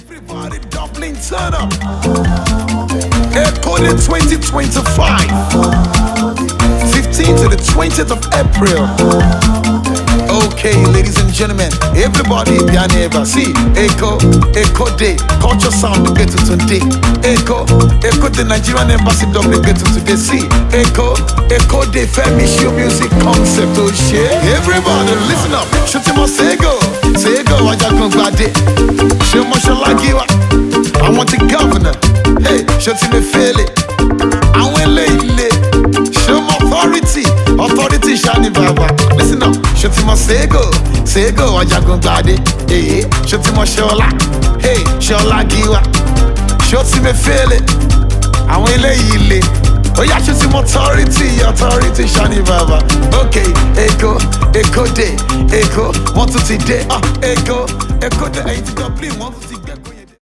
Everybody Dublin, turn up. Ẹkọ 2025, 15th to the 20th of April. Okay, ladies and gentlemen, everybody be a neighbor. See, Ẹkọ Day, culture sound to get to today. Ẹkọ the Nigerian embassy Dublin get to today. See, Ẹkọ Day, Femi show music concept to share. Everybody listen up. Shutimo Sego, Ajagun Gbade. Shomo Shalagiwa, I want the governor. Hey, Shutime Fele, I want Lele. Shomo authority Shani Baba. Listen up. Shutimo Sego, Ajagun Gbade. Hey, Shutimo Shola, hey, Shalagiwa. Shutime Fele, I want Lele. Oh yeah, Shutimo authority Shani Baba. Okay, Ẹkọ Day, Ẹkọ, want to see day. Ẹkọ Day, 8 Dublin, want to see.